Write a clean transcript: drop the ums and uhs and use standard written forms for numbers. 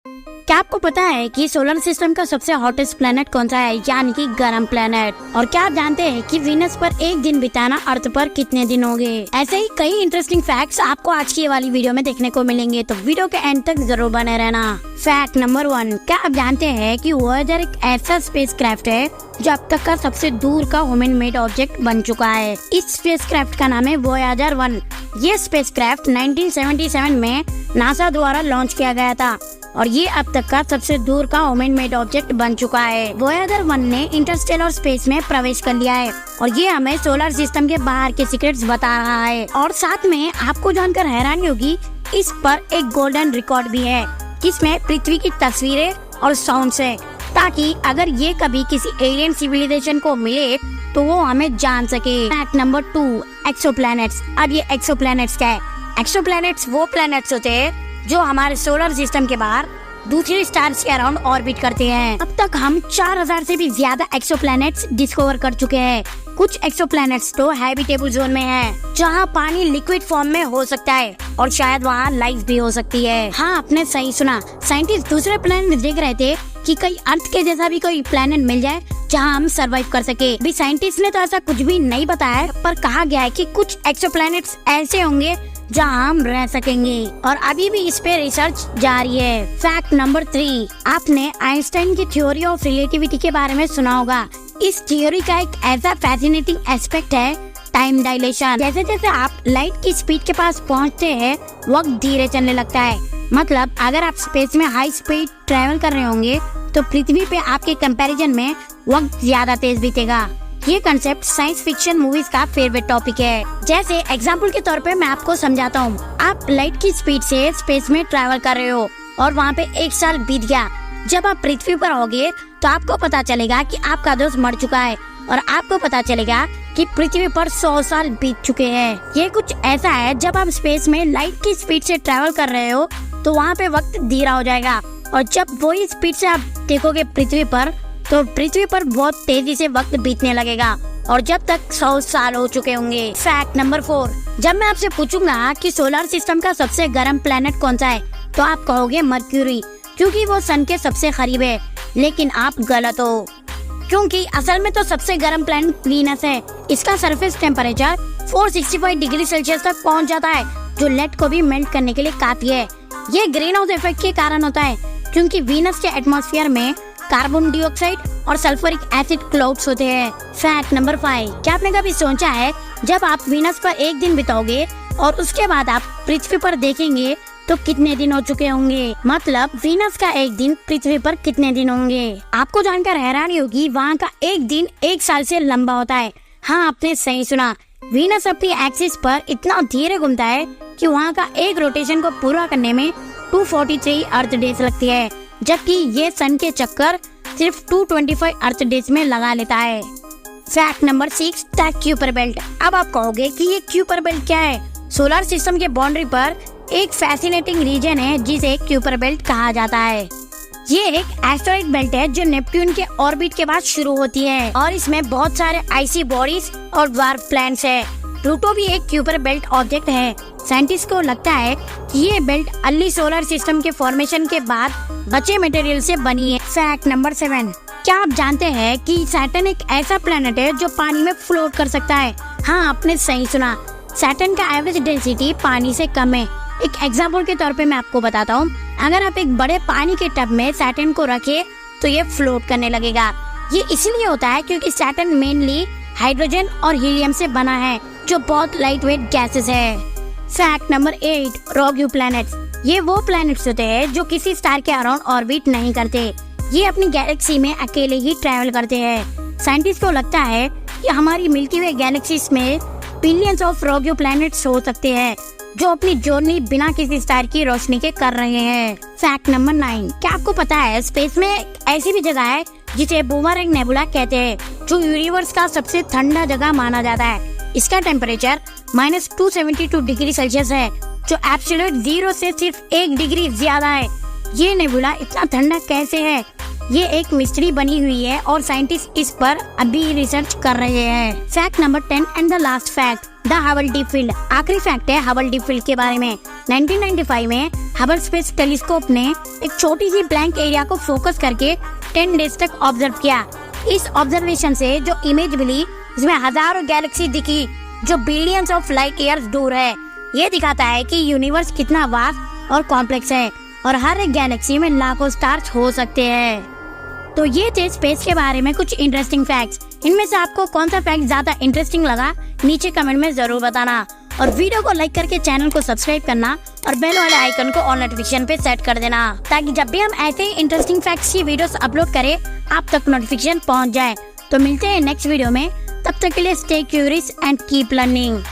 क्या आपको पता है कि सोलर सिस्टम का सबसे हॉटेस्ट प्लेनेट कौन सा है, यानी कि गर्म प्लेनेट? और क्या आप जानते हैं कि वीनस पर एक दिन बिताना अर्थ पर कितने दिन होंगे? ऐसे ही कई इंटरेस्टिंग फैक्ट्स आपको आज की ये वाली वीडियो में देखने को मिलेंगे, तो वीडियो के एंड तक जरूर बने रहना। फैक्ट नंबर 1, क्या आप जानते हैं कि वॉयेजर एक ऐसा स्पेसक्राफ्ट है जो अब तक का सबसे दूर का ह्यूमन मेड ऑब्जेक्ट बन चुका है। इस स्पेसक्राफ्ट का नाम है वॉयेजर 1। ये स्पेसक्राफ्ट 1977 में नासा द्वारा लॉन्च किया गया था और ये अब तक का सबसे दूर का ह्यूमन मेड ऑब्जेक्ट बन चुका है। वॉयेजर 1 ने इंटरस्टेलर स्पेस में प्रवेश कर लिया है और ये हमें सोलर सिस्टम के बाहर के सीक्रेट्स बता रहा है। और साथ में आपको जानकर हैरानी होगी, इस पर एक गोल्डन रिकॉर्ड भी है जिसमें पृथ्वी की तस्वीरें और साउंड्स है, ताकि अगर ये कभी किसी एलियन सिविलाइजेशन को मिले तो वो हमें जान सके। Fact number 2, exoplanets. अब ये एक्सोप्लैनेट्स क्या है? एक्सोप्लैनेट्स वो प्लैनेट्स होते हैं जो हमारे सोलर सिस्टम के बाहर दूसरे स्टार्स के अराउंड ऑर्बिट करते हैं। अब तक हम 4000 से भी ज्यादा एक्सोप्लैनेट्स डिस्कवर कर चुके हैं। कुछ एक्सोप्लैनेट्स तो हैबिटेबल जोन में हैं, जहां पानी लिक्विड फॉर्म में हो सकता है और शायद वहां लाइफ भी हो सकती है। हाँ, आपने सही सुना। साइंटिस्ट दूसरे प्लैनेट देख रहे थे कि कहीं अर्थ के जैसा भी कोई प्लैनेट मिल जाए जहां हम सरवाइव कर सके। भी साइंटिस्ट ने तो ऐसा कुछ भी नहीं बताया, पर कहा गया है कि कुछ एक्सोप्लैनेट्स ऐसे होंगे जहाँ हम रह सकेंगे और अभी भी इस पे रिसर्च जारी है। फैक्ट नंबर 3, आपने आइंस्टाइन की थ्योरी ऑफ रिलेटिविटी के बारे में सुना होगा। इस थ्योरी का एक ऐसा फैसिनेटिंग एस्पेक्ट है टाइम डायलेशन। जैसे जैसे आप लाइट की स्पीड के पास पहुँचते हैं, वक्त धीरे चलने लगता है। मतलब अगर आप स्पेस में हाई स्पीड ट्रेवल कर रहे होंगे तो पृथ्वी पे आपके कंपैरिजन में वक्त ज्यादा तेज बीतेगा। ये कंसेप्ट साइंस फिक्शन मूवीज का फेवरेट टॉपिक है। जैसे एग्जांपल के तौर पे मैं आपको समझाता हूँ। आप लाइट की स्पीड से स्पेस में ट्रैवल कर रहे हो और वहाँ पे 1 साल बीत गया। जब आप पृथ्वी पर होगे तो आपको पता चलेगा कि आपका दोस्त मर चुका है और आपको पता चलेगा कि पृथ्वी पर 100 साल बीत चुके हैं। ये कुछ ऐसा है, जब आप स्पेस में लाइट की स्पीड से ट्रैवल कर रहे हो तो वहाँ पे वक्त धीरा हो जाएगा और जब वही स्पीड से आप देखोगे पृथ्वी पर, तो पृथ्वी पर बहुत तेजी से वक्त बीतने लगेगा और जब तक 100 साल हो चुके होंगे। फैक्ट नंबर 4, जब मैं आपसे पूछूंगा कि सोलर सिस्टम का सबसे गर्म प्लेनेट कौन सा है तो आप कहोगे मर्क्यूरी, क्योंकि वो सन के सबसे करीब है। लेकिन आप गलत हो, क्योंकि असल में तो सबसे गर्म प्लेनेट वीनस है। इसका सरफेस टेम्परेचर 465 डिग्री सेल्सियस तक पहुँच जाता है, जो लेड को भी मेल्ट करने के लिए काफी है। ये ग्रीन हाउस इफेक्ट के कारण होता है, क्योंकि वीनस के एटमॉस्फेयर में कार्बन डाइऑक्साइड और सल्फ्यूरिक एसिड क्लाउड्स होते हैं। फैक्ट नंबर 5, क्या आपने कभी सोचा है जब आप वीनस पर एक दिन बिताओगे और उसके बाद आप पृथ्वी पर देखेंगे तो कितने दिन हो चुके होंगे? मतलब वीनस का एक दिन पृथ्वी पर कितने दिन होंगे? आपको जानकर हैरानी होगी, वहाँ का एक दिन 1 साल से लंबा होता है। हाँ, आपने सही सुना। वीनस अपनी एक्सिस पर इतना धीरे घूमता है कि वहाँ का एक रोटेशन को पूरा करने में 243 अर्थ डेज लगती है, जबकि ये सन के चक्कर सिर्फ 225 अर्थ डेज में लगा लेता है। Fact number 6, the Kuiper belt. अब आप कहोगे कि ये क्यूपर बेल्ट क्या है? सोलर सिस्टम के बाउंड्री पर एक फैसिनेटिंग रीजन है जिसे क्यूपर बेल्ट कहा जाता है। ये एक एस्टेरॉइड बेल्ट है जो नेपट्टून के ऑर्बिट के बाद शुरू होती है और इसमें बहुत सारे आइसी बॉडीज और ड्वार्फ प्लैनेट्स है। प्लूटो भी एक क्यूपर बेल्ट ऑब्जेक्ट है। साइंटिस्ट को लगता है कि ये बेल्ट अर्ली सोलर सिस्टम के फॉर्मेशन के बाद बचे मटेरियल से बनी है। फैक्ट नंबर 7, क्या आप जानते हैं कि सैटर्न एक ऐसा प्लेनेट है जो पानी में फ्लोट कर सकता है? हाँ, आपने सही सुना। सैटर्न का एवरेज डेंसिटी पानी से कम है। एक एग्जाम्पल के तौर पे मैं आपको बताता हूँ। अगर आप एक बड़े पानी के टब में सैटर्न को रखे तो ये फ्लोट करने लगेगा। ये इसलिए होता है क्योंकि सैटर्न मेनली हाइड्रोजन और हीलियम से बना है, जो बहुत लाइट वेट गैसेस है। Fact number 8, rogue planets. ये वो प्लैनेट्स होते हैं जो किसी स्टार के अराउंड ऑर्बिट नहीं करते। ये अपनी गैलेक्सी में अकेले ही ट्रैवल करते हैं। साइंटिस्ट को लगता है कि हमारी मिल्की वे गैलेक्सीज में बिलियंस ऑफ रॉग प्लैनेट्स हो सकते हैं जो अपनी जर्नी बिना किसी स्टार की रोशनी के कर रहे हैं। फैक्ट नंबर 9, क्या आपको पता है स्पेस में एक ऐसी भी जगह है जिसे बूमरैंग नेबुला कहते हैं, जो यूनिवर्स का सबसे ठंडा जगह माना जाता है। इसका टेम्परेचर -272 डिग्री सेल्सियस है, जो एब्सोल्यूट 0 से सिर्फ 1 डिग्री ज्यादा है। ये नेबुला इतना ठंडा कैसे है? ये एक मिस्ट्री बनी हुई है और साइंटिस्ट इस पर अभी रिसर्च कर रहे हैं। Fact number 10 and the last fact, the Hubble deep field. आखिरी फैक्ट है हबल डीप फील्ड के बारे में। 1995 में हबल स्पेस टेलीस्कोप ने एक छोटी सी ब्लैंक एरिया को फोकस करके 10 डेज तक ऑब्जर्व किया। इस ऑब्जर्वेशन से जो इमेज मिली इसमें हजारों गैलेक्सी दिखी जो बिलियंस ऑफ लाइट ईयर्स दूर है। ये दिखाता है कि यूनिवर्स कितना वास्ट और कॉम्प्लेक्स है और हर एक गैलेक्सी में लाखों स्टार्स हो सकते हैं। तो ये थे स्पेस के बारे में कुछ इंटरेस्टिंग फैक्ट्स। इनमें से आपको कौन सा फैक्ट ज्यादा इंटरेस्टिंग लगा नीचे कमेंट में जरूर बताना और वीडियो को लाइक करके चैनल को सब्सक्राइब करना और बेल वाले आइकन को ऑल नोटिफिकेशन पे सेट कर देना ताकि जब भी हम ऐसे ही इंटरेस्टिंग फैक्ट्स की वीडियोस अपलोड करें आप तक नोटिफिकेशन पहुंच जाए। तो मिलते हैं नेक्स्ट वीडियो में, तब तक के लिए stay curious and keep learning.